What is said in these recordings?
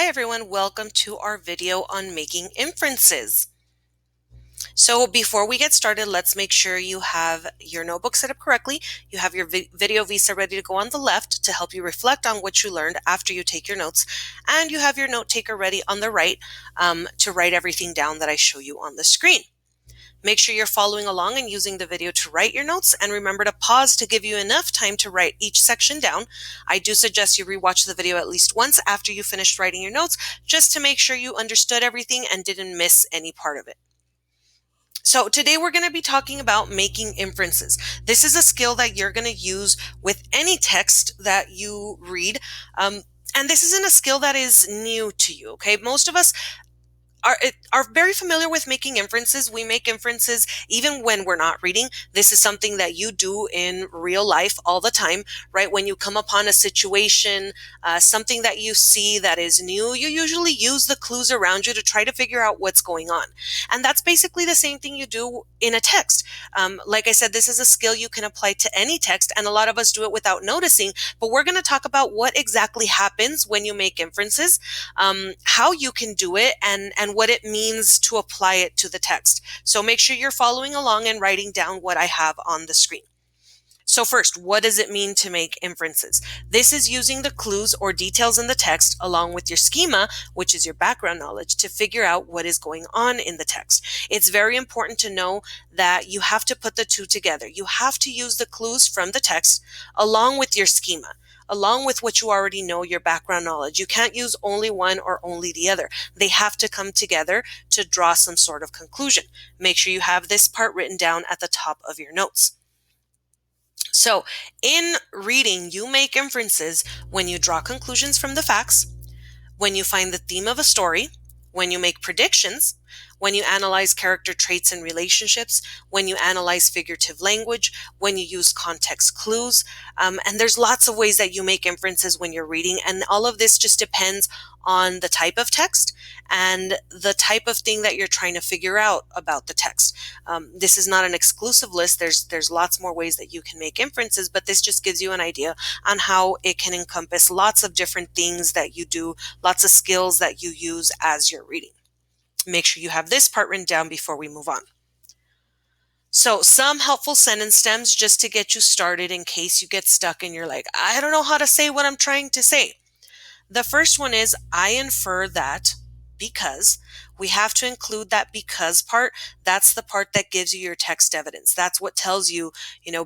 Hi everyone, welcome to our video on making inferences. So before we get started, let's make sure you have your notebook set up correctly. You have your video visa ready to go on the left to help you reflect on what you learned after you take your notes. And you have your note taker ready on the right to write everything down that I show you on the screen. Make sure you're following along and using the video to write your notes, and remember to pause to give you enough time to write each section down. I do suggest you rewatch the video at least once after you finished writing your notes, just to make sure you understood everything and didn't miss any part of it. So today we're going to be talking about making inferences. This is a skill that you're going to use with any text that you read. And this isn't a skill that is new to you, okay? Most of us are very familiar with making inferences. We make inferences even when we're not reading. This is something that you do in real life all the time, right? When you come upon a situation, something that you see that is new, you usually use the clues around you to try to figure out what's going on. And that's basically the same thing you do in a text. Like I said, this is a skill you can apply to any text, and a lot of us do it without noticing, but we're going to talk about what exactly happens when you make inferences, how you can do it, and what it means to apply it to the text. So make sure you're following along and writing down what I have on the screen. So first, what does it mean to make inferences? This is using the clues or details in the text along with your schema, which is your background knowledge, to figure out what is going on in the text. It's very important to know that you have to put the two together. You have to use the clues from the text along with your schema, along with what you already know, your background knowledge. You can't use only one or only the other. They have to come together to draw some sort of conclusion. Make sure you have this part written down at the top of your notes. So in reading, you make inferences when you draw conclusions from the facts, when you find the theme of a story, when you make predictions, when you analyze character traits and relationships, when you analyze figurative language, when you use context clues. And there's lots of ways that you make inferences when you're reading. And all of this just depends on the type of text and the type of thing that you're trying to figure out about the text. This is not an exclusive list. There's lots more ways that you can make inferences, but this just gives you an idea on how it can encompass lots of different things that you do, lots of skills that you use as you're reading. Make sure you have this part written down before we move on. So some helpful sentence stems just to get you started in case you get stuck and you're like, I don't know how to say what I'm trying to say. The first one is, I infer that because. We have to include that because part. That's the part that gives you your text evidence. That's what tells you,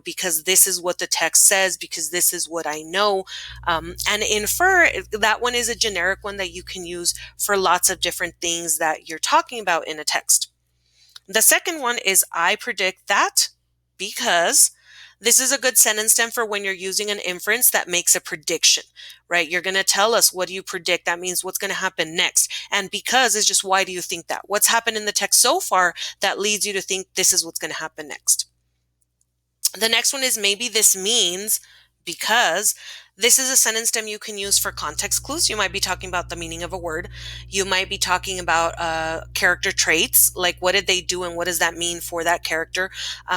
because this is what the text says, because this is what I know. And infer, that one is a generic one that you can use for lots of different things that you're talking about in a text. The second one is, I predict that because. This is a good sentence stem for when you're using an inference that makes a prediction, right? You're going to tell us, what do you predict? That means what's going to happen next. And because is just, why do you think that? What's happened in the text so far that leads you to think this is what's going to happen next? The next one is, maybe this means because. This is a sentence stem you can use for context clues. You might be talking about the meaning of a word. You might be talking about character traits, like what did they do and what does that mean for that character?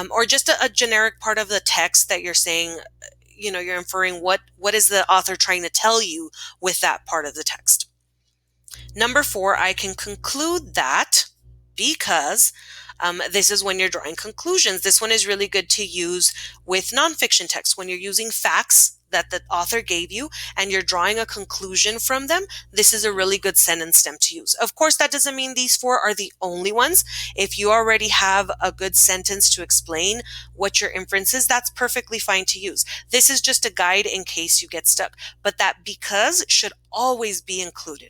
Or just a generic part of the text that you're saying, you're inferring what is the author trying to tell you with that part of the text. Number 4, I can conclude that because. This is when you're drawing conclusions. This one is really good to use with nonfiction text. When you're using facts that the author gave you and you're drawing a conclusion from them, this is a really good sentence stem to use. Of course, that doesn't mean these 4 are the only ones. If you already have a good sentence to explain what your inference is, that's perfectly fine to use. This is just a guide in case you get stuck, but that because should always be included.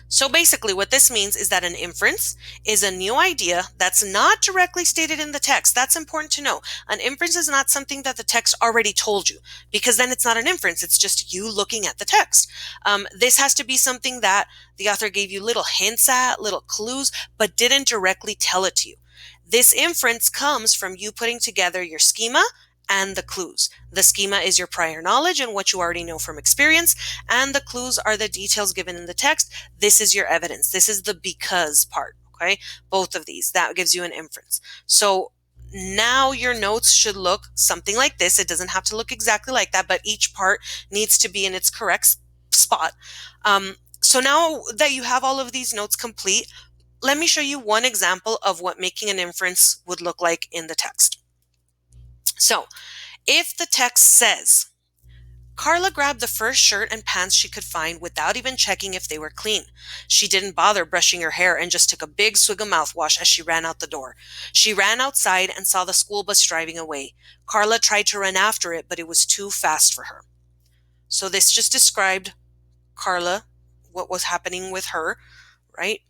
So basically what this means is that an inference is a new idea that's not directly stated in the text. That's important to know. An inference is not something that the text already told you, because then it's not an inference. It's just you looking at the text. This has to be something that the author gave you little hints at, little clues, but didn't directly tell it to you. This inference comes from you putting together your schema and the clues. The schema is your prior knowledge and what you already know from experience, and the clues are the details given in the text. This is your evidence. This is the because part, okay? Both of these, that gives you an inference. So now your notes should look something like this. It doesn't have to look exactly like that, but each part needs to be in its correct spot. So now that you have all of these notes complete, let me show you one example of what making an inference would look like in the text. So if the text says, Carla grabbed the first shirt and pants she could find without even checking if they were clean. She didn't bother brushing her hair and just took a big swig of mouthwash as she ran out the door. She ran outside and saw the school bus driving away. Carla tried to run after it, but it was too fast for her. So this just described Carla, what was happening with her, right?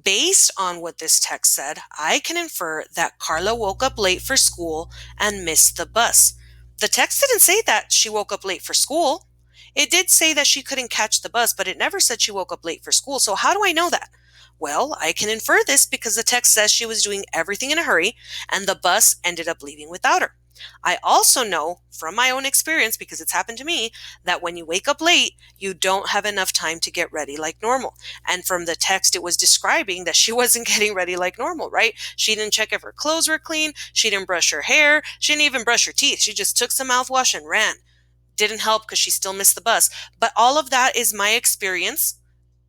Based on what this text said, I can infer that Carla woke up late for school and missed the bus. The text didn't say that she woke up late for school. It did say that she couldn't catch the bus, but it never said she woke up late for school. So how do I know that? Well, I can infer this because the text says she was doing everything in a hurry and the bus ended up leaving without her. I also know from my own experience, because it's happened to me, that when you wake up late, you don't have enough time to get ready like normal. And from the text, it was describing that she wasn't getting ready like normal, right? She didn't check if her clothes were clean. She didn't brush her hair. She didn't even brush her teeth. She just took some mouthwash and ran. Didn't help because she still missed the bus. But all of that is my experience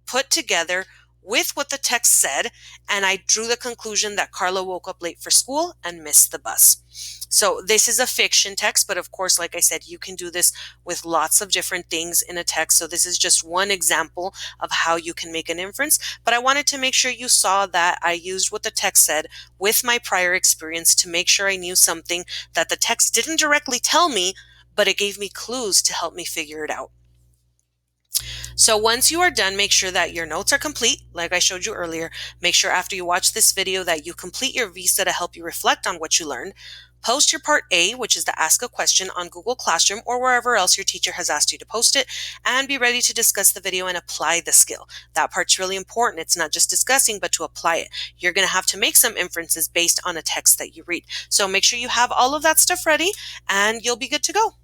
put together with what the text said, and I drew the conclusion that Carla woke up late for school and missed the bus. So this is a fiction text, but of course, like I said, you can do this with lots of different things in a text. So this is just one example of how you can make an inference. But I wanted to make sure you saw that I used what the text said with my prior experience to make sure I knew something that the text didn't directly tell me, but it gave me clues to help me figure it out. So once you are done, make sure that your notes are complete, like I showed you earlier. Make sure after you watch this video that you complete your visa to help you reflect on what you learned. Post your part A, which is to ask a question on Google Classroom or wherever else your teacher has asked you to post it, and be ready to discuss the video and apply the skill. That part's really important. It's not just discussing, but to apply it. You're going to have to make some inferences based on a text that you read. So make sure you have all of that stuff ready and you'll be good to go.